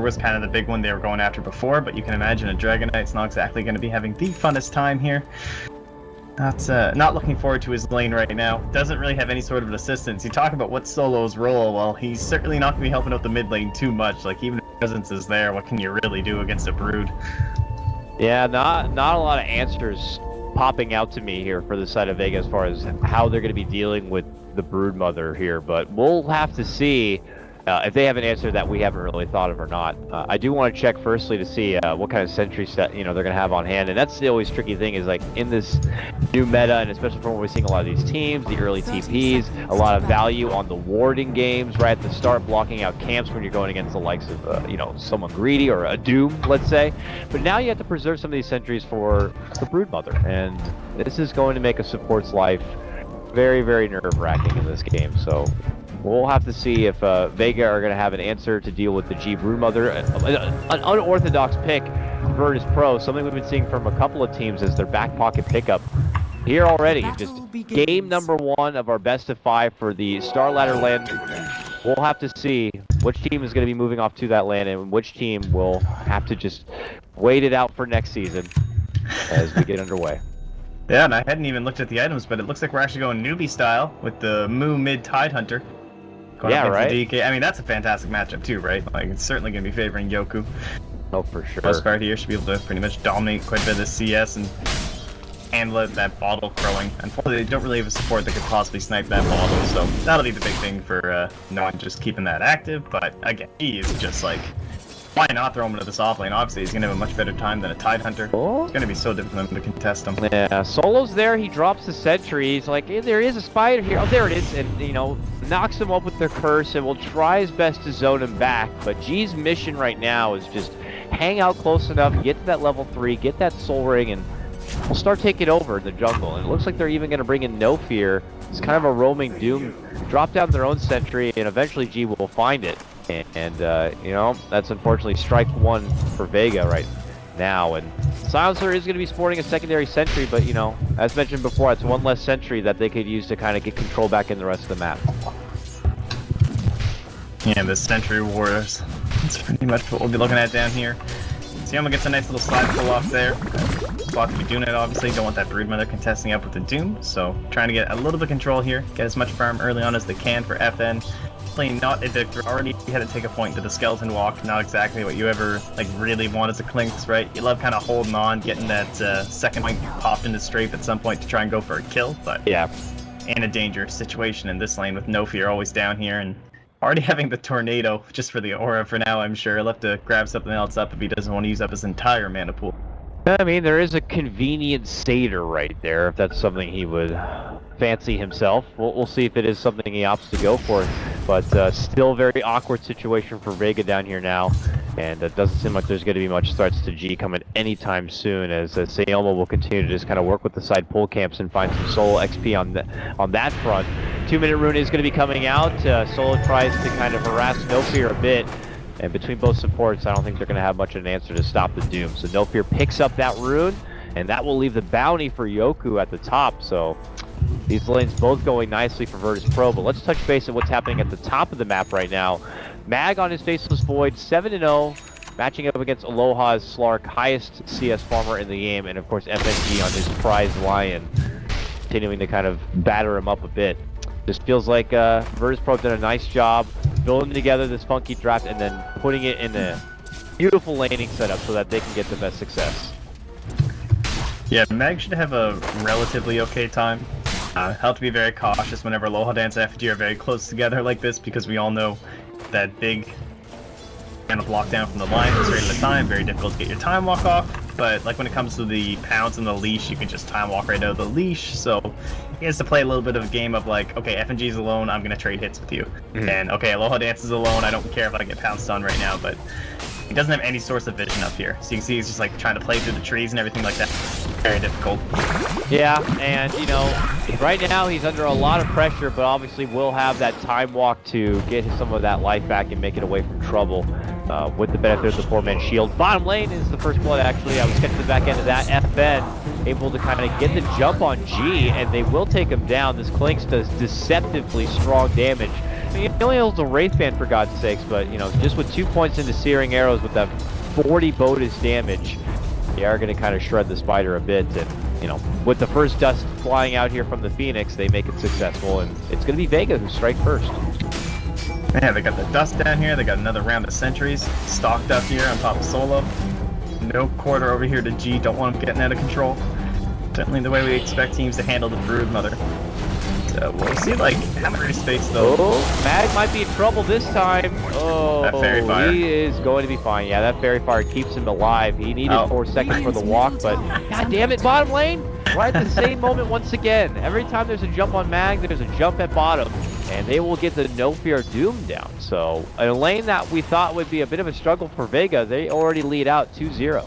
was kind of the big one they were going after before, but you can imagine a Dragon Knight's not exactly going to be having the funnest time here. Not looking forward to his lane right now. Doesn't really have any sort of assistance. You talk about what's Solo's role, well, he's certainly not going to be helping out the mid lane too much. Like, even if presence is there, what can you really do against a Brood? Yeah, not a lot of answers popping out to me here for the side of Vega as far as how they're going to be dealing with the Brood Mother here, but we'll have to see if they have an answer that we haven't really thought of or not. I do want to check firstly to see what kind of sentry set they're going to have on hand, and that's the always tricky thing is like in this new meta, and especially from what we're seeing a lot of these teams, the early TPs, a lot of value on the warding games right at the start, blocking out camps when you're going against the likes of someone greedy or a Doom, let's say. But now you have to preserve some of these sentries for the Brood Mother, and this is going to make a support's life very, very nerve-wracking in this game. So we'll have to see if Vega are going to have an answer to deal with the G Brood Mother. An unorthodox pick, Virtus Pro, something we've been seeing from a couple of teams as their back pocket pickup here already. Just game number 1 of our best of 5 for the Starladder land. We'll have to see which team is going to be moving off to that land and which team will have to just wait it out for next season as we get underway. Yeah, and I hadn't even looked at the items, but it looks like we're actually going newbie style with the Moo mid Tidehunter. Yeah, right? The DK. I mean, that's a fantastic matchup too, right? Like, it's certainly going to be favoring Yoku. Oh, for sure. Most part here should be able to pretty much dominate quite a bit of the CS and handle that bottle crowing. Unfortunately, they don't really have a support that could possibly snipe that bottle, so that'll be the big thing for no one just keeping that active. But again, he is just like, why not throw him into this off lane? Obviously, he's going to have a much better time than a Tidehunter. Oh. It's going to be so difficult for him to contest him. Yeah, Solo's there. He drops the sentry. He's like, hey, there is a spider here. Oh, there it is. And, knocks him up with their curse and will try his best to zone him back. But G's mission right now is just hang out close enough, get to that level 3, get that soul ring, and we'll start taking over in the jungle. And it looks like they're even going to bring in No Fear. It's kind of a roaming Doom. Drop down their own sentry, and eventually G will find it. And that's unfortunately strike 1 for Vega right now. And Silencer is going to be sporting a secondary sentry, but, as mentioned before, it's 1 less sentry that they could use to kind of get control back in the rest of the map. Yeah, the Sentry Wars. That's pretty much what we'll be looking at down here. Sioma gets a nice little slide pull off there. Spot to be doing it, obviously. Don't want that Brood Mother contesting up with the Doom, so trying to get a little bit of control here. Get as much farm early on as they can for FN. Not Addictor, already had to take a point to the Skeleton Walk, not exactly what you ever really want as a Clinks, right? You love kind of holding on, getting that second point popped into strafe at some point to try and go for a kill, but yeah, in a dangerous situation in this lane with No Fear always down here, and already having the Tornado just for the aura for now, I'm sure. He'll have to grab something else up if he doesn't want to use up his entire mana pool. I mean, there is a convenient Satyr right there, if that's something he would fancy himself. We'll see if it is something he opts to go for. But still very awkward situation for Vega down here now. And it doesn't seem like there's going to be much threats to G coming anytime soon, as Sayoma will continue to just kind of work with the side pull camps and find some solo XP on that front. 2-minute rune is going to be coming out. Solo tries to kind of harass No Fear a bit. And between both supports, I don't think they're going to have much of an answer to stop the Doom. So No Fear picks up that rune, and that will leave the bounty for Yoku at the top. So these lanes both going nicely for Virtus Pro, but let's touch base on what's happening at the top of the map right now. Mag on his Faceless Void, 7-0, matching up against Aloha's Slark, highest CS farmer in the game, and of course FNG on his prize Lion, continuing to kind of batter him up a bit. Just feels like Virtus Pro did a nice job building together this funky draft and then putting it in a beautiful laning setup so that they can get the best success. Yeah, Mag should have a relatively okay time. Have to be very cautious whenever Aloha Dance and FG are very close together like this, because we all know that big kind of lockdown from the line is right at a time, very difficult to get your time walk off. But like when it comes to the pounds and the leash, you can just time walk right out of the leash. So he has to play a little bit of a game of like, okay, FNG's alone, I'm gonna trade hits with you. And okay, Aloha Dance is alone, I don't care if I get pounced on right now, but he doesn't have any source of vision up here. So you can see he's just like trying to play through the trees and everything like that. Very difficult. Yeah, and right now he's under a lot of pressure, but obviously will have that time walk to get some of that life back and make it away from trouble with the benefit of the 4-man shield. Bottom lane is the first blood, actually. I was getting to the back end of that. FN able to kind of get the jump on G, and they will take him down. This Clinks does deceptively strong damage He only holds a Wraith Band for God's sakes, but you know, just with 2 points into Searing Arrows with that 40 bonus damage, they are going to kind of shred the spider a bit. And you know, with the first dust flying out here from the Phoenix, they make it successful, and it's going to be Vega who strike first. Yeah, they got the dust down here. They got another round of sentries stocked up here on top of Solo. No quarter over here to G. Don't want them getting out of control. Certainly the way we expect teams to handle the Brood Mother. So we'll see, like, how much space though. Oh, Mag might be in trouble this time. Oh, that fairy fire. He is going to be fine. Yeah, that fairy fire keeps him alive. He needed 4 seconds for the walk, but god damn it, bottom lane! Right at the same moment once again. Every time there's a jump on Mag, there's a jump at bottom, and they will get the No Fear Doom down. So a lane that we thought would be a bit of a struggle for Vega, they already lead out 2-0.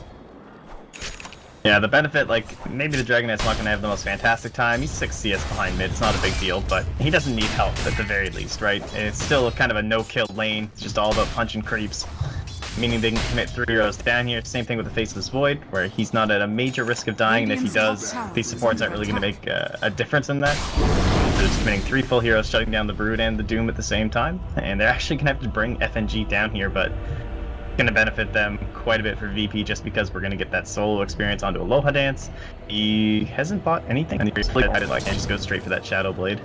Yeah, the benefit, like, maybe the Dragon Knight's not going to have the most fantastic time. He's 6 CS behind mid, it's not a big deal, but he doesn't need help at the very least, right? It's still kind of a no-kill lane, it's just all about punching creeps, meaning they can commit 3 rows down here. Same thing with the Faceless Void, where he's not at a major risk of dying, and if he does, these supports aren't really going to make a difference in that. They're just committing 3 full heroes, shutting down the Brood and the Doom at the same time, and they're actually going to have to bring FNG down here, but going to benefit them quite a bit for VP just because we're going to get that solo experience onto Aloha Dance. He hasn't bought anything, and he's decided like just go straight for that Shadow Blade.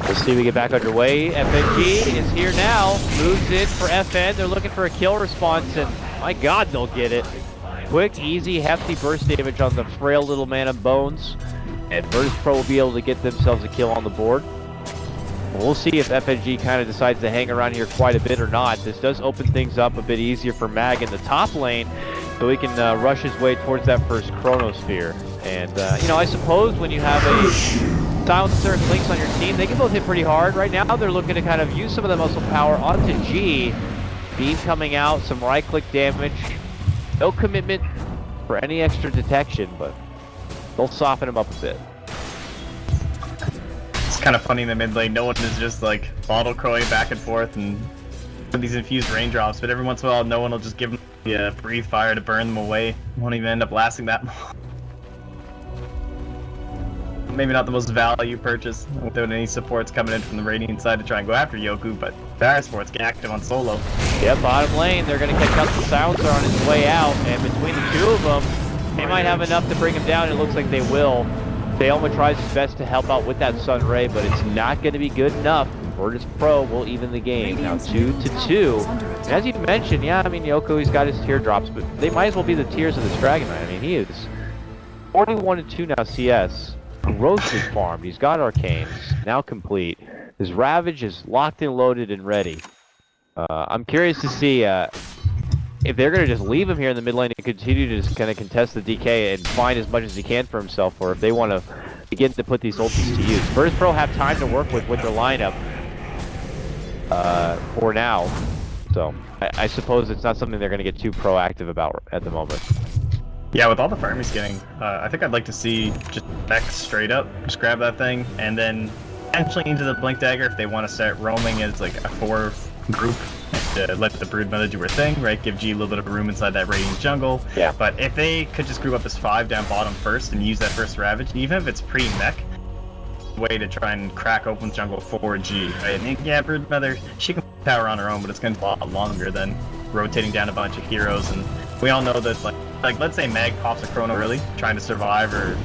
Let's see, we get back underway. FNG is here now, moves in for FN. They're looking for a kill response, and my god, they'll get it. Quick, easy, hefty burst damage on the frail little man of Bones, and Virtus Pro will be able to get themselves a kill on the board. We'll see if FNG kind of decides to hang around here quite a bit or not. This does open things up a bit easier for Mag in the top lane, so he can rush his way towards that first Chronosphere. And, you know, I suppose when you have a Silencer and Lynx on your team, they can both hit pretty hard. Right now, they're looking to kind of use some of the muscle power onto G. Beam coming out, some right-click damage. No commitment for any extra detection, but they'll soften him up a bit. It's kind of funny in the mid lane, no one is just like bottle crowing back and forth and these infused raindrops, but every once in a while no one will just give them the breathe fire to burn them away. Won't even end up lasting that long. Maybe not the most value purchase without any supports coming in from the Radiant side to try and go after Yoku, but Barra Sports get active on solo. Yeah, bottom lane, they're going to catch up the Silencer on his way out, and between the two of them, they might have enough to bring him down. It looks like they will. Daelma tries his best to help out with that Sun Ray, but it's not going to be good enough. Virtus Pro will even the game. Now 2-2. And as you mentioned, yeah, I mean, Yoko, he's got his teardrops, but they might as well be the tears of this Dragon Knight. I mean, he is 41-2 now CS. Growth is farmed. He's got Arcanes, now complete. His Ravage is locked and loaded and ready. I'm curious to see if they're going to just leave him here in the mid lane and continue to just kind of contest the DK and find as much as he can for himself, or if they want to begin to put these ultis to use. Virtus Pro have time to work with their lineup for now, so I suppose it's not something they're going to get too proactive about at the moment. Yeah, with all the farm he's getting, I think I'd like to see just Beck straight up, just grab that thing, and then potentially into the Blink Dagger if they want to start roaming as like a 4 group to let the Brood Mother do her thing, right? Give G a little bit of room inside that Radiant jungle. Yeah. But if they could just group up as 5 down bottom first and use that first Ravage, even if it's pre-mech, way to try and crack open jungle for G. Right? And yeah, Brood Mother, she can power on her own, but it's going to be a lot longer than rotating down a bunch of heroes. And we all know that, like let's say Mag pops a Chrono early, trying to survive or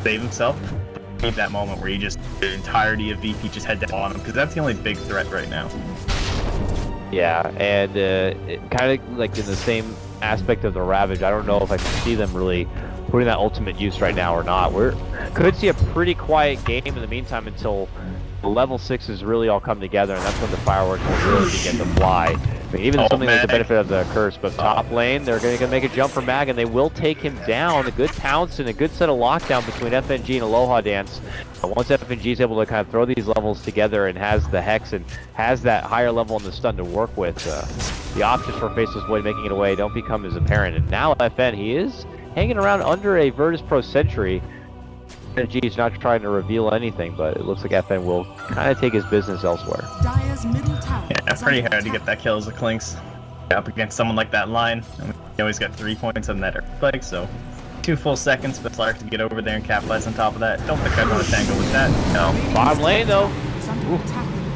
save himself. Need that moment where you just, the entirety of VP just head down on him, because that's the only big threat right now. Yeah, and kind of like in the same aspect of the Ravage, I don't know if I can see them really putting that ultimate use right now or not. Could see a pretty quiet game in the meantime until the level 6s really all come together, and that's when the fireworks will really begin to fly. I mean, even something like the benefit of the curse, but top lane, they're going to make a jump for Mag, and they will take him down. A good pounce and a good set of lockdown between FNG and Aloha Dance. But once FNG is able to kind of throw these levels together and has the Hex and has that higher level in the stun to work with, the options for Faceless Void making it away don't become as apparent. And now FN, he is hanging around under a Virtus Pro Sentry. FNG is not trying to reveal anything, but it looks like FN will kind of take his business elsewhere. Yeah, pretty hard to get that kill as a Clinks up against someone like that line. He always got 3 points on that earthquake, so 2 full seconds for Slark to get over there and capitalize on top of that. Don't think I'd want to tangle with that. No. Bottom lane though.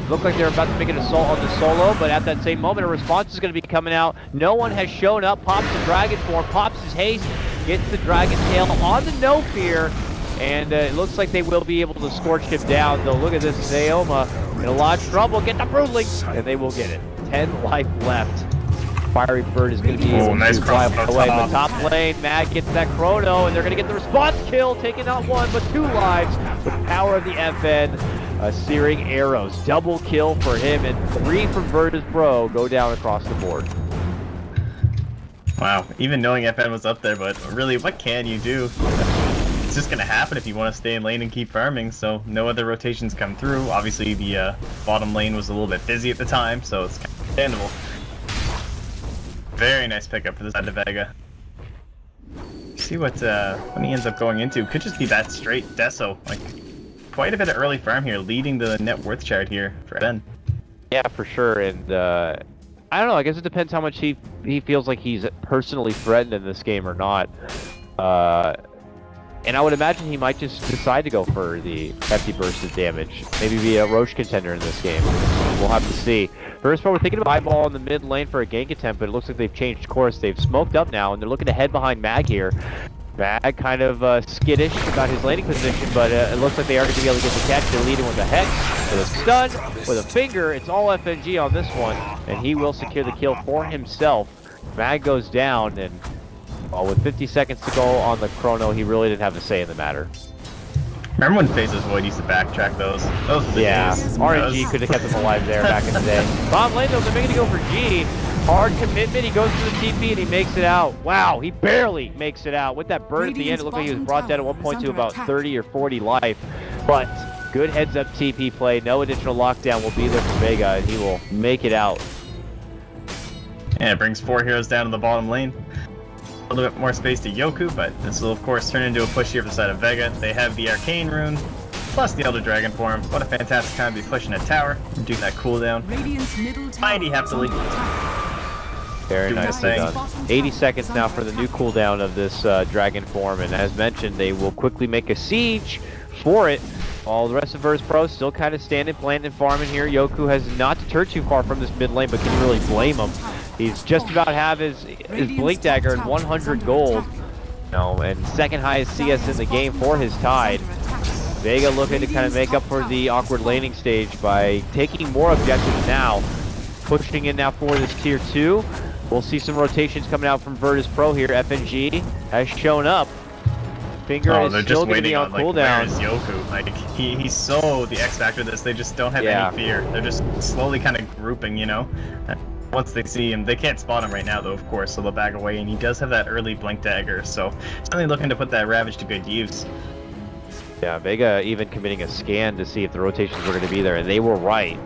Looked like they were about to make an assault on the solo, but at that same moment, a response is going to be coming out. No one has shown up. Pops the dragon form, pops his haste, gets the dragon tail on the no fear, and it looks like they will be able to scorch him down. Though look at this, Sayoma in a lot of trouble. Get the Broodling, and they will get it. 10 life left. Fiery Bird is going to be able to fly away. But top lane, Mag gets that chrono, and they're going to get the response kill, taking not 1 but 2 lives with power of the FN. Searing arrows, double kill for him, and 3 from Virtus Pro go down across the board. Wow, even knowing FN was up there, but really, what can you do? It's just gonna happen if you want to stay in lane and keep farming, so no other rotations come through. Obviously, the bottom lane was a little bit busy at the time, so it's kind of understandable. Very nice pickup for the side of Vega. See what he ends up going into. Could just be that straight Deso. Like, quite a bit of early farm here, leading the net worth chart here for Ben. Yeah, for sure, and I don't know, I guess it depends how much he feels like he's personally threatened in this game or not. And I would imagine he might just decide to go for the hefty burst of damage. Maybe be a Roche contender in this game. We'll have to see. First of all, we're thinking of eyeball in the mid lane for a gank attempt, but it looks like they've changed course. They've smoked up now, and they're looking to head behind Mag here. Mag kind of skittish about his laning position, but it looks like they are going to be able to get the catch. They're leading with a Hex, with a stun, with a finger. It's all FNG on this one, and he will secure the kill for himself. Mag goes down, and with 50 seconds to go on the chrono, he really didn't have a say in the matter. Remember when Phases Void used to backtrack those? Those were the days. RNG could have kept him alive there back in the day. Bottom lane though, they're making it go for G. Hard commitment, he goes to the TP and he makes it out. Wow, he barely makes it out. With that burn at the end, it looked like he was brought down at one point to about 30 or 40 life. But good heads up TP play, no additional lockdown will be there for Vega, and he will make it out. And it brings 4 heroes down to the bottom lane. A little bit more space to Yoku, but this will of course turn into a push here for the side of Vega. They have the Arcane Rune, plus the Elder Dragon form. What a fantastic time to be pushing a tower, do that cooldown. Mighty happily. Very nicely done. 80 seconds now for the new cooldown of this Dragon form, and as mentioned, they will quickly make a siege for it. All the rest of Virtus Pro still kind of standing, planting, and farming here. Yoku has not deterred too far from this mid lane, but can you really blame him? He's just about have his Blink Dagger and 100 gold. And second highest CS in the game for his Tide. Vega looking to kind of make up for the awkward laning stage by taking more objectives now. Pushing in now for this tier 2. We'll see some rotations coming out from Virtus Pro here. FNG has shown up. Finger is still going to be on cooldown. Where's Yoku? Like, he's so the X factor of this. They just don't have any fear. They're just slowly kind of grouping, you know? Once they see him, they can't spot him right now, though, of course, so they'll back away, and he does have that early Blink Dagger, so certainly looking to put that Ravage to good use. Yeah, Vega even committing a scan to see if the rotations were going to be there, and they were right.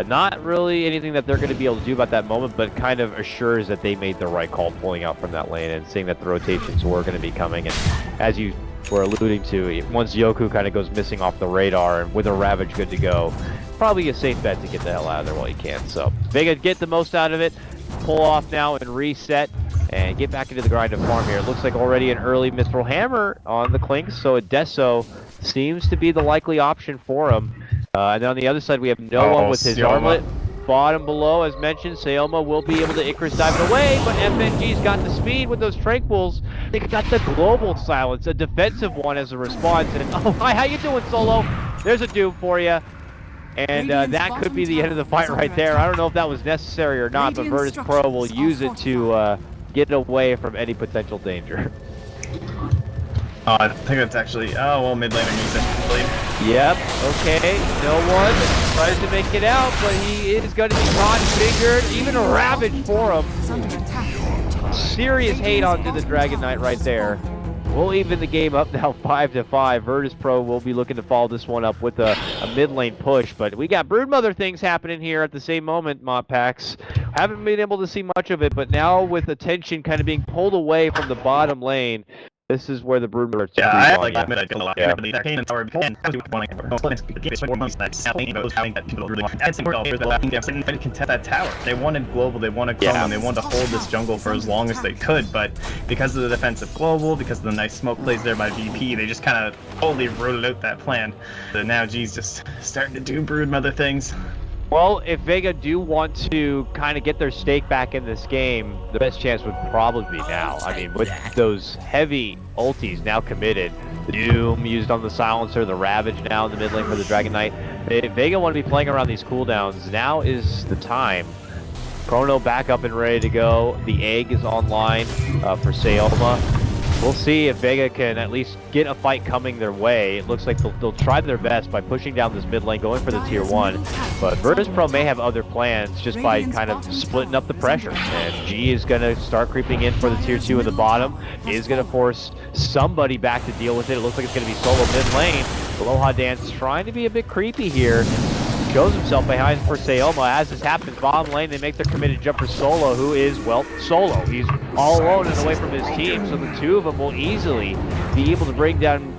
Not really anything that they're going to be able to do about that moment, but kind of assures that they made the right call pulling out from that lane and seeing that the rotations were going to be coming. And as you were alluding to, once Yoku kind of goes missing off the radar and with a Ravage good to go, probably a safe bet to get the hell out of there while you can. So Vega get the most out of it, pull off now and reset, and get back into the grind of farm here. It looks like already an early Mithril Hammer on the Clinks, so a Deso seems to be the likely option for him. And then on the other side, we have Noah with his armlet. Bottom below, as mentioned, Sayoma will be able to Icarus dive it away, but FNG's got the speed with those Tranquils. They got the global silence, a defensive one as a response. And oh, hi, how you doing, Solo? There's a Doom for you. And that could be the end of the fight right there. I don't know if that was necessary or not, but Virtus Pro will use it to get away from any potential danger. Oh, I think that's actually... Oh, well, mid laner needs it. Yep, okay. No one tries to make it out, but he is going to be configured. Even a Ravage for him. Serious hate onto the Dragon Knight right there. We'll even the game up now 5-5. Virtus Pro will be looking to follow this one up with a mid lane push, but we got Broodmother things happening here at the same moment, Mod Packs. Haven't been able to see much of it, but now with attention kind of being pulled away from the bottom lane, this is where the Broodmother I like that. I feel a lot. Yeah. Arcane Tower and contest that tower. They wanted global, they wanted chrome, and they wanted to hold this jungle for as long as they could, but because of the defensive global, because of the nice smoke plays there by VP, they just kind of totally wrote out that plan. So now G's just starting to do Broodmother things. Well, if Vega do want to kind of get their stake back in this game, the best chance would probably be now. I mean, with those heavy ultis now committed, the Doom used on the Silencer, the Ravage now in the mid lane for the Dragon Knight, if Vega want to be playing around these cooldowns, now is the time. Chrono back up and ready to go. The egg is online for Sayoma. We'll see if Vega can at least get a fight coming their way. It looks like they'll try their best by pushing down this mid lane, going for the tier 1. But Virtus Pro may have other plans just by kind of splitting up the pressure. And G is going to start creeping in for the tier 2 in the bottom. Is going to force somebody back to deal with it. It looks like it's going to be solo mid lane. Aloha Dance trying to be a bit creepy here. Shows himself behind for Sayoma. As this happens, bottom lane, they make their committed jump for Solo, who is, well, Solo. He's all alone and away from his team, so the two of them will easily be able to bring down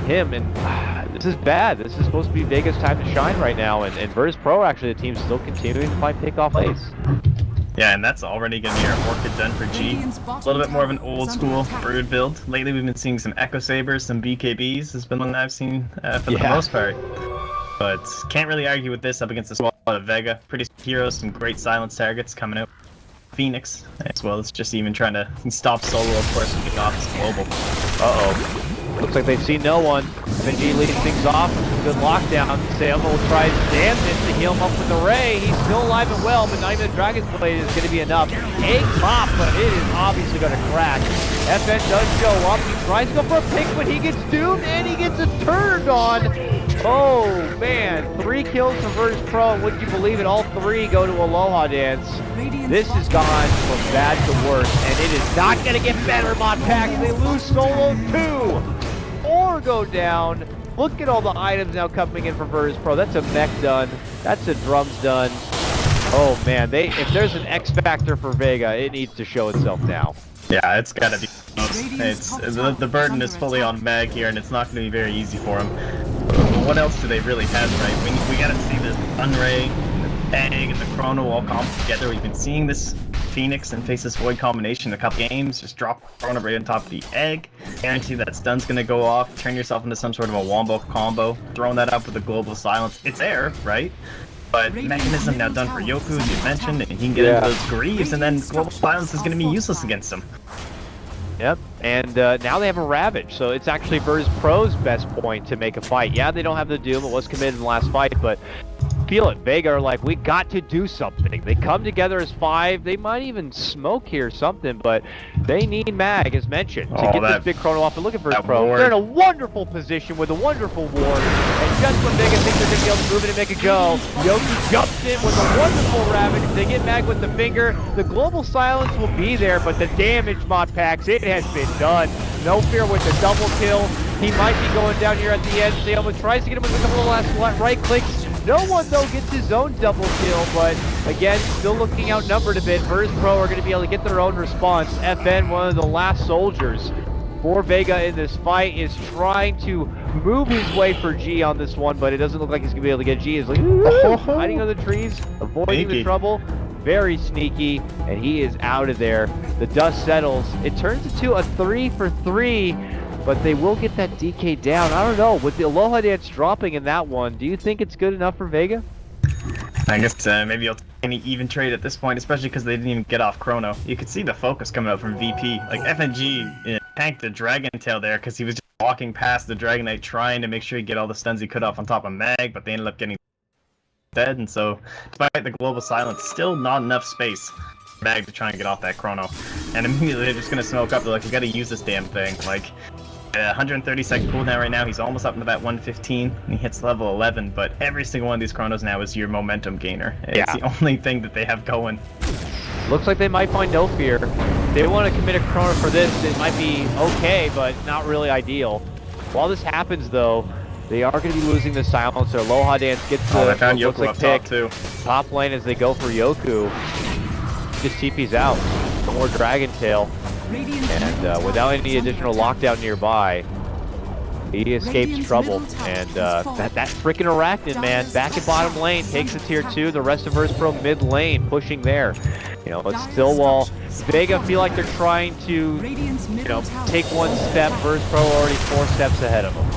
him. And this is bad. This is supposed to be Vega's time to shine right now. And Virtus Pro, actually, the team's still continuing to find pickoff ace. Yeah, and that's already going to be our Orchid done for G. A little bit more of an old school Brood build. Lately, we've been seeing some Echo Sabers, some BKBs has been one that I've seen for the most part. But can't really argue with this up against the squad of Vega. Pretty heroes, some great silence targets coming out. Phoenix, as well as just even trying to stop Solo, of course, from being off his global. Uh-oh. Looks like they've seen no one. Benji leading things off. Good lockdown. Sayoma will try his damnedest to heal him up with the Ray. He's still alive and well, but not even the Dragon's Blade is going to be enough. A pop, but it is obviously going to crack. FN does show up. He tries to go for a pick, but he gets doomed, and he gets it turned on. Oh, man. 3 kills from Virtus Pro, and would you believe it, all 3 go to Aloha Dance. This has gone from bad to worse, and it is not going to get better, ModPack. They lose Solo 2. 4 go down. Look at all the items now coming in for Virtus Pro. That's a mech done. That's a drums done. Oh, man. If there's an X factor for Vega, it needs to show itself now. Yeah, it's got to be. The burden is fully on Mag here, and it's not going to be very easy for him. What else do they really have, right? We got to see the Sunray, the Egg, and the Chrono all come together. We've been seeing this Phoenix and Faceless Void combination in a couple games. Just drop Chrono right on top of the Egg. Guarantee that stun's going to go off. Turn yourself into some sort of a wombo combo. Throwing that up with a global silence. It's there, right? But mechanism now done for Yoku, as you mentioned, and he can get into those Greaves, and then global silence is going to be useless against him. Yep, and now they have a Ravage, so it's actually Virtus Pro's best point to make a fight. Yeah, they don't have the Doom, it was committed in the last fight, but feel it. Vega are like, we got to do something. They come together as 5. They might even smoke here or something, but they need Mag, as mentioned, to get this big Chrono off. And look at Virtus Pro. They're in a wonderful position with a wonderful ward. And just when Vega thinks they're going to be able to move it and make it go, Yoki jumps in with a wonderful Ravage. They get Mag with the finger. The global silence will be there, but the damage, ModPax, it has been done. No fear with the double kill. He might be going down here at the end. Sayoma tries to get him with a couple of last right clicks. No one, though, gets his own double kill, but again, still looking outnumbered a bit. Virtus Pro are going to be able to get their own response. FN, one of the last soldiers for Vega in this fight, is trying to move his way for G on this one, but it doesn't look like he's going to be able to get G. He's like, hiding under the trees, avoiding the trouble. Very sneaky, and he is out of there. The dust settles. It turns into a 3 for 3. But they will get that DK down. I don't know. With the Aloha Dance dropping in that one, do you think it's good enough for Vega? I guess maybe you'll take any even trade at this point, especially because they didn't even get off Chrono. You could see the focus coming out from VP. Like, FNG tanked the Dragon Tail there because he was just walking past the Dragon Knight trying to make sure he get all the stuns he could off on top of Mag, but they ended up getting dead. And so, despite the global silence, still not enough space for Mag to try and get off that Chrono. And immediately they're just going to smoke up. They're like, we got to use this damn thing. Like, 130-second cooldown right now. He's almost up into that 115. And he hits level 11, but every single one of these Chronos now is your momentum gainer. It's the only thing that they have going. Looks like they might find no fear. If they want to commit a Chrono for this, it might be okay, but not really ideal. While this happens, though, they are going to be losing the silencer. Aloha Dance gets the they found Yoku up top too. Top lane as they go for Yoku. Just TP's out. No more Dragon Tail. And without any additional lockdown nearby, he escapes trouble. And that freaking Arachnid, man, back at bottom lane, takes the tier 2. The rest of Virtus Pro mid lane, pushing there. You know, it's still while Vega feel like they're trying to, you know, take one step. Virtus Pro already 4 steps ahead of them.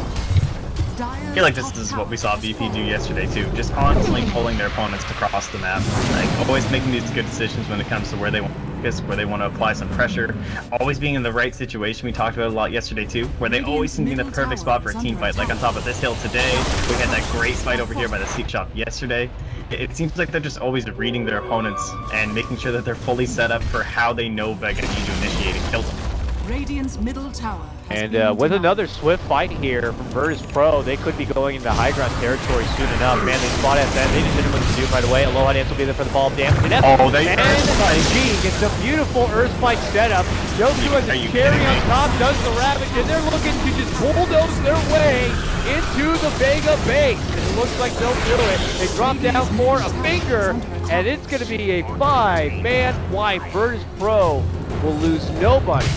I feel like this is what we saw VP do yesterday too, just constantly pulling their opponents across the map, like always making these good decisions when it comes to where they want to focus, where they want to apply some pressure, always being in the right situation. We talked about it a lot yesterday too, where they always seem to be in the perfect spot for a team fight, like on top of this hill today. We had that great fight over here by the seat shop yesterday. It seems like they're just always reading their opponents and making sure that they're fully set up for how they know Vega need to initiate and kill them. Radiant's middle tower has And been with denied. another swift fight here from Virtus Pro, they could be going into high ground territory soon enough. Man, they spot FN. They just didn't know what to do right away. Aloha Dance will be there for the follow-up damage. Oh, they and Earthspike. G gets a beautiful Earthspike setup. Yoku has Are a you carry kidding on me? top, does the Ravage, and they're looking to just bulldoze their way into the Vega base. And it looks like they'll do it. They drop down for a finger, and it's going to be a 5-man wipe. Virtus Pro will lose nobody.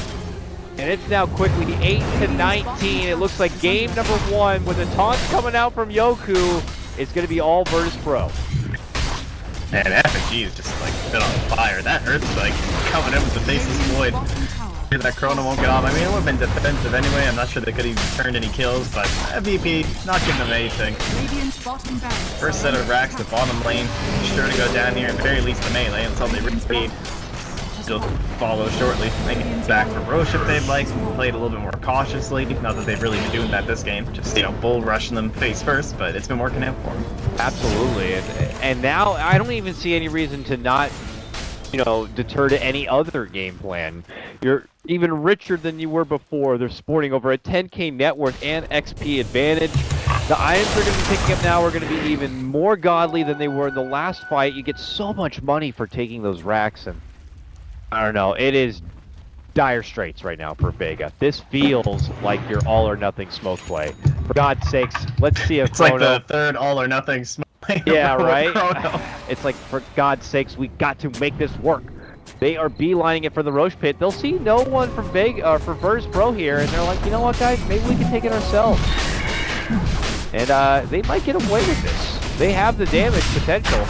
And it's now quickly 8-19. It looks like game number 1 with the taunts coming out from Yoku. It's going to be all Virtus Pro. And FNG is just like been on fire. That Earthspike coming in with the faceless void. Sure that Chrono won't get off. I mean, it would have been defensive anyway. I'm not sure they could even turned any kills, but MVP not giving them anything. Radiant's bottom barracks First set of racks, the bottom lane, sure to go down here, at very least the melee until they read. They'll follow shortly. They can get back for Roche if they'd like. Play it a little bit more cautiously. Not that they've really been doing that this game. Just, you know, bull rushing them face first, but it's been working out for them. Absolutely. And now I don't even see any reason to not, you know, deter to any other game plan. You're even richer than you were before. They're sporting over a 10k net worth and XP advantage. The items they're going to be picking up now are going to be even more godly than they were in the last fight. You get so much money for taking those racks, and I don't know. It is dire straits right now for Vega. This feels like your all or nothing smoke play. For God's sakes, let's see if It's like Chrono... the third all or nothing smoke. Yeah, right? Chrono. It's like, for God's sakes, we got to make this work. They are beelining it for the Roche pit. They'll see no one from Vega, for Virtus Pro here, and they're like, you know what, guys? Maybe we can take it ourselves. And they might get away with this. They have the damage potential,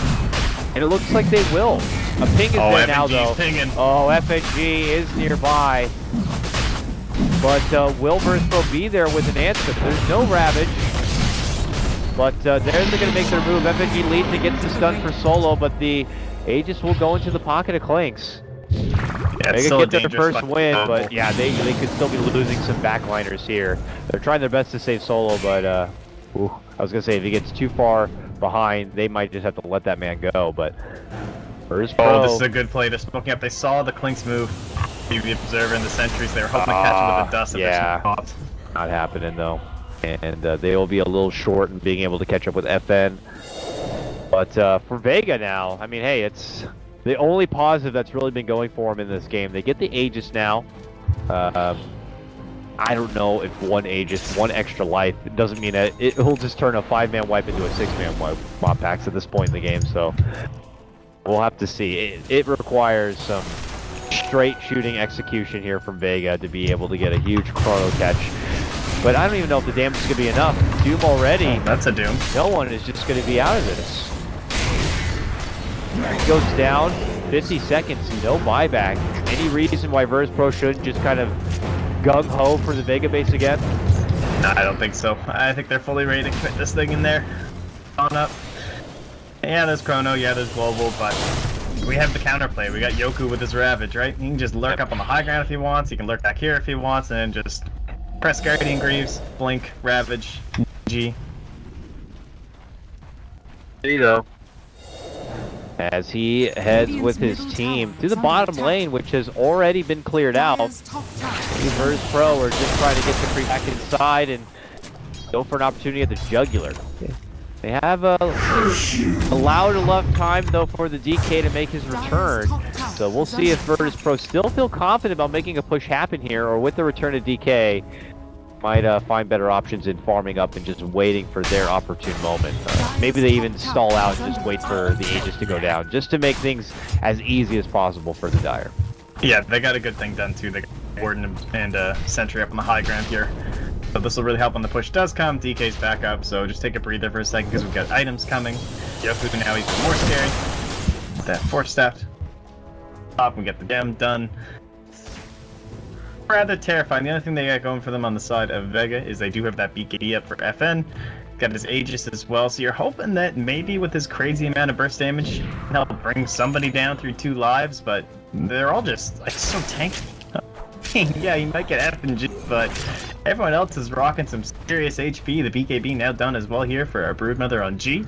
and it looks like they will. A ping is there now, though. Pinging. Oh, FNG is nearby. But will Virtus Pro be there with an answer? There's no Ravage. But they're going to make their move. FNG leads and gets the stun for Solo, but the Aegis will go into the pocket of Clanks. Yeah, They it's could still a get their dangerous first fight. win, but yeah, they could still be losing some backliners here. They're trying their best to save Solo, but I was going to say, if he gets too far behind, they might just have to let that man go, but Virtus Pro... Oh, this is a good play. They're smoking up. They saw the Clinks move. The Observer and the Sentries, they were hoping to catch him with the dust that yeah. they're popped. Not happening, though. And they will be a little short in being able to catch up with FN. But for Vega now, I mean, hey, it's the only positive that's really been going for them in this game. They get the Aegis now. I don't know if one Aegis, one extra life, it doesn't mean that it will just turn a 5-man wipe into a 6-man wipe mod packs at this point in the game. So we'll have to see. It requires some straight shooting execution here from Vega to be able to get a huge chrono catch. But I don't even know if the damage is going to be enough. Doom already. Oh, that's a Doom. No one is just going to be out of this. It goes down. 50 seconds. No buyback. Any reason why Virtus Pro shouldn't just kind of gung-ho for the Vega base again? No, I don't think so. I think they're fully ready to commit this thing in there. On up. Yeah, there's Chrono. Yeah, there's Global, but we have the counterplay. We got Yoku with his Ravage, right? He can just lurk up on the high ground if he wants. He can lurk back here if he wants, and then just press Guardian Greaves, Blink, Ravage, G. There you go. As he heads with his team to the bottom lane, which has already been cleared out. Virtus Pro are just trying to get the creep back inside and go for an opportunity at the jugular. They have allowed enough time, though, for the DK to make his return. So we'll see if Virtus Pro still feel confident about making a push happen here, or with the return of DK, might find better options in farming up and just waiting for their opportune moment. Maybe they even stall out and just wait for the Aegis to go down, just to make things as easy as possible for the Dire. Yeah, they got a good thing done, too. They got Warden and Sentry up on the high ground here. So this will really help when the push does come. DK's back up, so just take a breather for a second because we've got items coming. Yoku now even more scary. That Force Staff. Top, we get the gem done. rather terrifying. The only thing they got going for them on the side of Vega is they do have that BKB up for FN. Got his Aegis as well, so you're hoping that maybe with this crazy amount of burst damage, you can help bring somebody down through 2 lives, but they're all just like so tanky. Yeah, you might get F and G, but everyone else is rocking some serious HP. The BKB now done as well here for our Broodmother on G.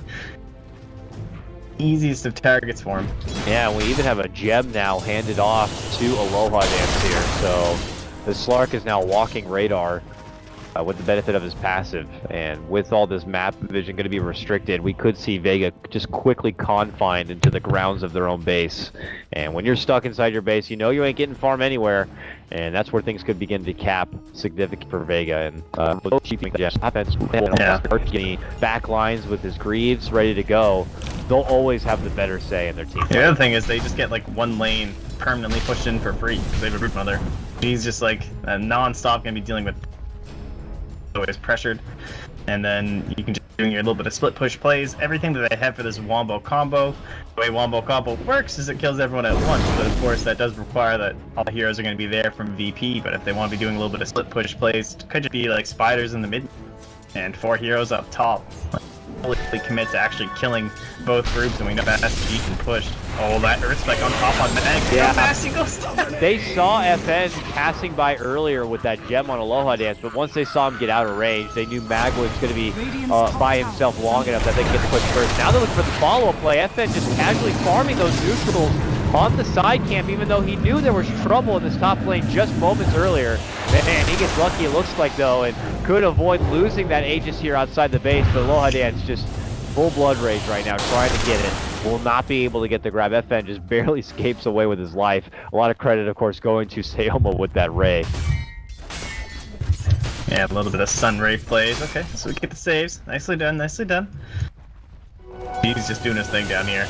Easiest of targets for him. Yeah, we even have a gem now handed off to Aloha Dance here, so the Slark is now walking radar. With the benefit of his passive, and with all this map vision going to be restricted, we could see Vega just quickly confined into the grounds of their own base. And when you're stuck inside your base, you know you ain't getting farm anywhere, and that's where things could begin to cap significant for Vega. And back lines with his Greaves ready to go, they'll always have the better say in their team. The other thing is they just get like one lane permanently pushed in for free because they have a Broodmother. He's just like non-stop going to be dealing with always pressured, and then you can just doing your little bit of split push plays. Everything that they have for this Wombo combo, the way Wombo combo works is it kills everyone at once, but of course that does require that all the heroes are going to be there from VP. But if they want to be doing a little bit of split push plays, it could just be like spiders in the mid and 4 heroes up top. Fully commit to actually killing both groups, and we know that SG can push. Oh, that Earth Spike on top on Mag. Yeah. How fast he goes down. They saw FN passing by earlier with that gem on Aloha Dance, but once they saw him get out of range, they knew Mag was going to be by himself long enough that they could get the push first. Now they're looking for the follow-up play. FN just casually farming those neutrals on the side camp, even though he knew there was trouble in this top lane just moments earlier. Man, he gets lucky, it looks like, though, and could avoid losing that Aegis here outside the base, but Aloha Dance just full blood rage right now, trying to get it. Will not be able to get the grab. FN just barely escapes away with his life. A lot of credit, of course, going to Sayoma with that Ray. Yeah, a little bit of Sun Ray plays. Okay, so we get the saves. Nicely done, nicely done. He's just doing his thing down here.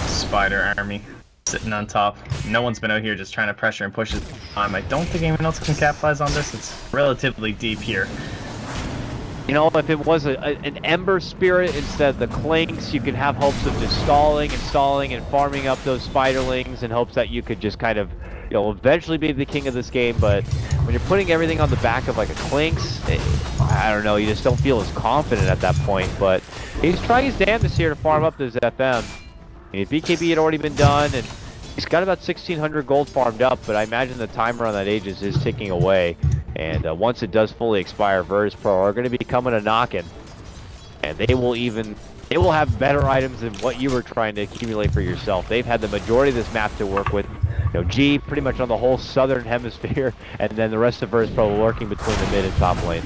Spider army sitting on top. No one's been out here just trying to pressure and push his time. I don't think anyone else can capitalize on this. It's relatively deep here. You know, if it was an Ember Spirit instead of the Clinks, you could have hopes of just stalling and farming up those Spiderlings in hopes that you could just kind of, you know, eventually be the king of this game. But when you're putting everything on the back of like a Clinks, I don't know, you just don't feel as confident at that point. But he's trying his damnedest here to farm up this FM. I mean, BKB had already been done, and he's got about 1,600 gold farmed up, but I imagine the timer on that Aegis is ticking away. And once it does fully expire, Virtus.pro are going to be coming a knocking. And they will have better items than what you were trying to accumulate for yourself. They've had the majority of this map to work with. You know, G pretty much on the whole southern hemisphere, and then the rest of Virtus.pro lurking between the mid and top lane.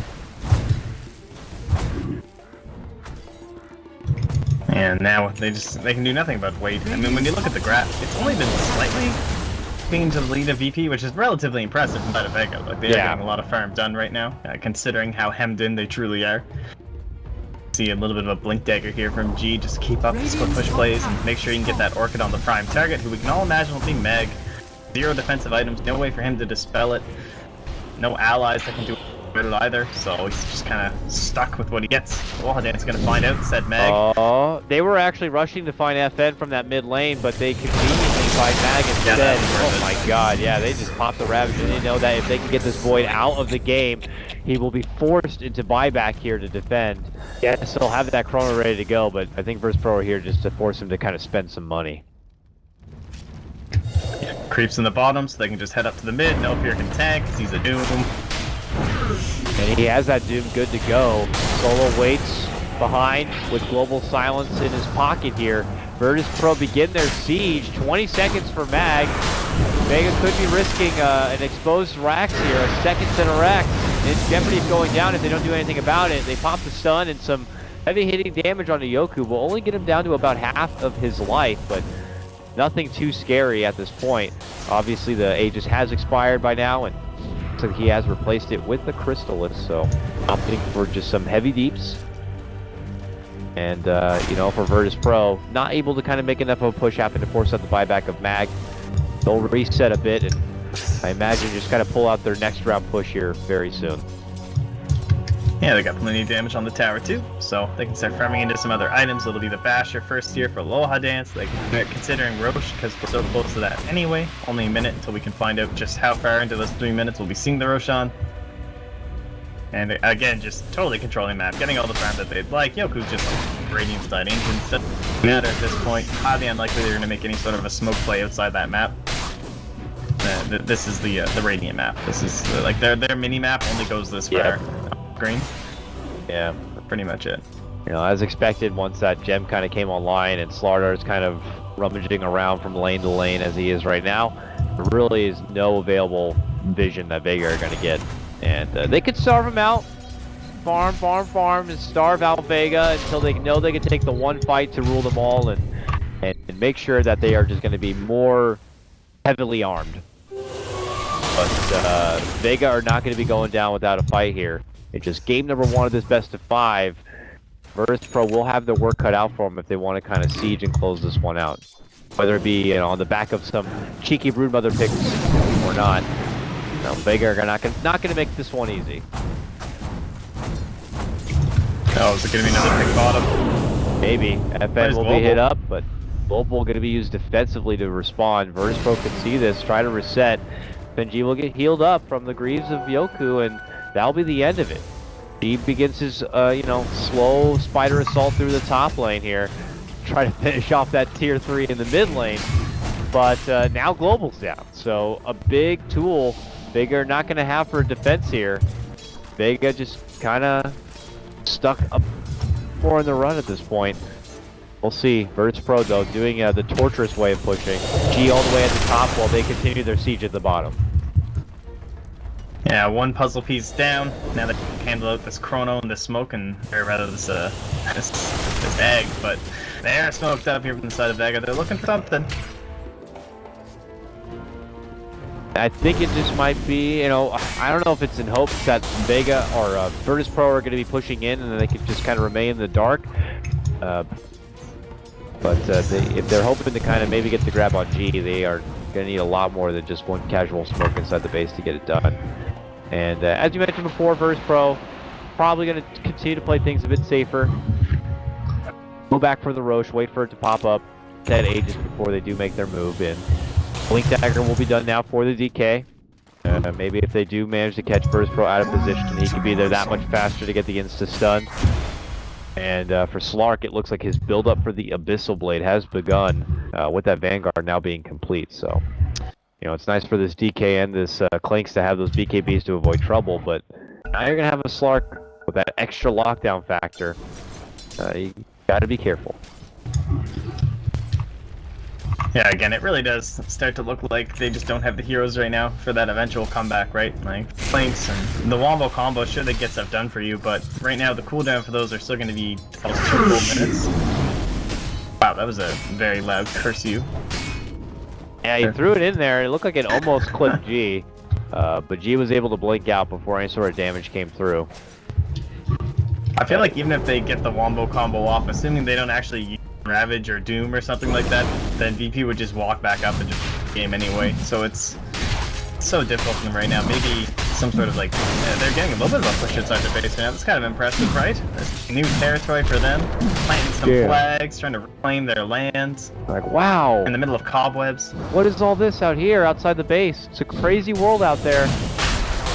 And now they can do nothing but wait. I mean, when you look at the graph, it's only been slightly clean to the lead of VP, which is relatively impressive inside of Vega. Like, they are getting a lot of farm done right now, considering how hemmed in they truly are. See a little bit of a blink dagger here from G, just keep up the split push plays and make sure you can get that Orchid on the prime target, who we can all imagine will be Meg. 0 defensive items, no way for him to dispel it. No allies that can do it either, so he's just kind of stuck with what he gets. Wallhadan's gonna find out, said Mag. Oh, they were actually rushing to find FN from that mid lane, but they conveniently find Mag instead. Yeah, oh my god, yeah, they just popped the Ravage, and they know that if they can get this Void out of the game, he will be forced into buyback here to defend. Yes, he'll have that Chrono ready to go, but I think Virtus.pro are here just to force him to kind of spend some money. Yeah, creeps in the bottom, so they can just head up to the mid. No fear can tank, because he's a Doom. And he has that Doom good to go. Solo waits behind with Global Silence in his pocket here. Virtus.pro begin their siege. 20 seconds for Mag. Vega could be risking an exposed Rax here, a second set of Rax. In jeopardy of going down if they don't do anything about it. They pop the stun, and some heavy hitting damage on Yoku will only get him down to about half of his life, but nothing too scary at this point. Obviously the Aegis has expired by now, and looks like he has replaced it with the Crystallis, so opting for just some heavy deeps. And, you know, for Virtus.pro, not able to kind of make enough of a push happen to force out the buyback of Mag. They'll reset a bit, and I imagine just kind of pull out their next round push here very soon. Yeah, they got plenty of damage on the tower too, so they can start farming into some other items. It'll be the Basher first here for Aloha Dance. They can considering Roche because we're so close to that anyway. Only a minute until we can find out just how far into those 3 minutes we'll be seeing the Roshan. And again, just totally controlling map, getting all the farm that they'd like. Yoku's just Radiant side engines. Doesn't matter at this point. Highly unlikely they're going to make any sort of a smoke play outside that map. This is the Radiant map. This is like their mini map only goes this far. Green. Yeah, pretty much it. You know, as expected, once that gem kind of came online and Starladder is kind of rummaging around from lane to lane as he is right now, there really is no available vision that Vega are going to get. And they could starve him out, farm, and starve out Vega until they know they can take the one fight to rule them all and make sure that they are just going to be more heavily armed. But Vega are not going to be going down without a fight here. It's just game number 1 of this best of 5. Virtus Pro will have their work cut out for them if they want to kind of siege and close this one out. Whether it be on the back of some cheeky Broodmother picks or not. No, Vega are not going to make this one easy. Oh, is it going to be another pick bottom? Maybe. FN will be hit up, but Global going to be used defensively to respond. Virtus Pro can see this, try to reset. Benji will get healed up from the Greaves of Yoku, and that'll be the end of it. He begins his, slow spider assault through the top lane here. Try to finish off that tier 3 in the mid lane. But now Global's down, so a big tool Vega are not going to have for defense here. Vega just kind of stuck up more in the run at this point. We'll see. Virtus Pro, though, doing the torturous way of pushing. G all the way at the top while they continue their siege at the bottom. Yeah, one puzzle piece down. Now they can handle out this Chrono and this smoke, and or rather this egg. But they are smoked up here from the side of Vega. They're looking for something. I think it just might be, I don't know if it's in hopes that Vega or Virtus Pro are going to be pushing in and then they can just kind of remain in the dark. But if they're hoping to kind of maybe get the grab on G, they are going to need a lot more than just one casual smoke inside the base to get it done. And as you mentioned before, Virtus Pro probably going to continue to play things a bit safer. Go back for the Roche, wait for it to pop up 10 ages before they do make their move in. Blink Dagger will be done now for the DK. Maybe if they do manage to catch Virtus Pro out of position, he could be there that much faster to get the insta-stun. And for Slark, it looks like his build-up for the Abyssal Blade has begun, with that Vanguard now being complete. So, it's nice for this DK and this Clinks to have those BKBs to avoid trouble, but now you're going to have a Slark with that extra lockdown factor. You got to be careful. Yeah, again, it really does start to look like they just don't have the heroes right now for that eventual comeback, right? Like, Flanks and the Wombo combo, sure, they get stuff done for you, but right now the cooldown for those are still going to be almost 2 full minutes. Wow, that was a very loud curse you. Yeah, he threw it in there. It looked like it almost clipped G, but G was able to blink out before any sort of damage came through. I feel like even if they get the Wombo combo off, assuming they don't actually use Ravage or Doom or something like that, then VP would just walk back up and just game anyway. So it's so difficult for them right now. Maybe some sort of they're getting a little bit of a push inside their base right now. That's kind of impressive, right? That's new territory for them. Planting some flags, trying to reclaim their lands. Like, wow. In the middle of cobwebs. What is all this out here outside the base? It's a crazy world out there.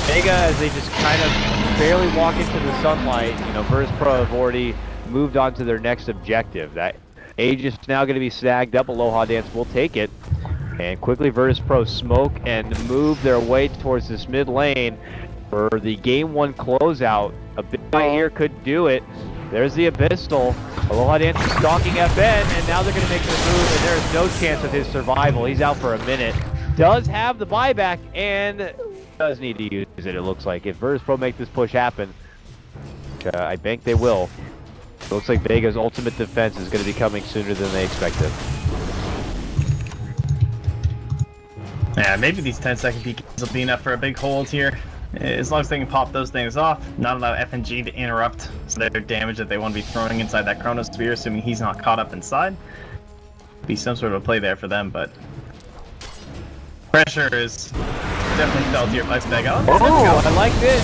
Vega, as they just kind of barely walk into the sunlight, Virtus Pro have already moved on to their next objective. That Age is now going to be snagged up. Aloha Dance will take it. And quickly Virtus Pro smoke and move their way towards this mid lane for the game 1 closeout. A big fight here could do it. There's the Abyssal. Aloha Dance is stalking FN, and now they're going to make the move, and there's no chance of his survival. He's out for a minute. Does have the buyback, and does need to use it looks like. If Virtus Pro make this push happen, I think they will. It looks like Vega's ultimate defense is going to be coming sooner than they expected. Yeah, maybe these 10-second PKs will be enough for a big hold here. As long as they can pop those things off, not allow FNG to interrupt their damage that they want to be throwing inside that Chronosphere, assuming he's not caught up inside. Be some sort of a play there for them, but pressure is definitely felt here by Vega. Oh, I like this.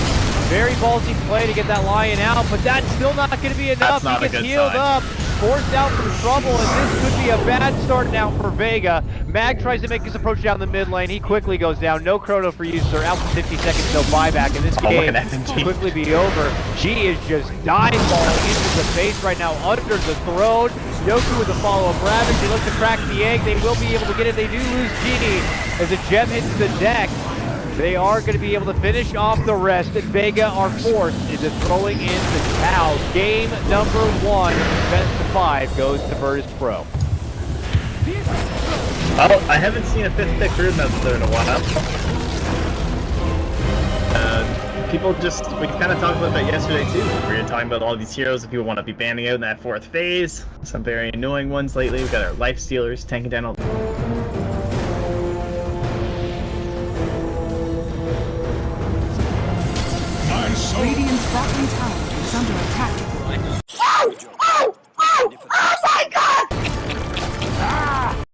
Very ballsy play to get that Lion out, but that's still not going to be enough. That's not He a gets good healed sign. up, forced out from trouble, and this could be a bad start now for Vega. Mag tries to make his approach down the mid lane. He quickly goes down. No chrono for use. They're out for 50 seconds, no buyback, and this Oh, look game at that will quickly be over. She is just dive balling into the face right now, under the throne. Yoku with a follow-up ravage. They look to crack the egg. They will be able to get it. They do lose Genie as a gem hits the deck. They are going to be able to finish off the rest, and Vega are forced into throwing in the towel. Game number 1, best of 5, goes to Virtus Pro. Oh, I haven't seen a 5th pick Broodmother in a while. People we kind of talked about that yesterday too. We were talking about all these heroes that people want to be banning out in that 4th phase. Some very annoying ones lately. We've got our life stealers tanking down all. Radiant's bottom tower is under attack.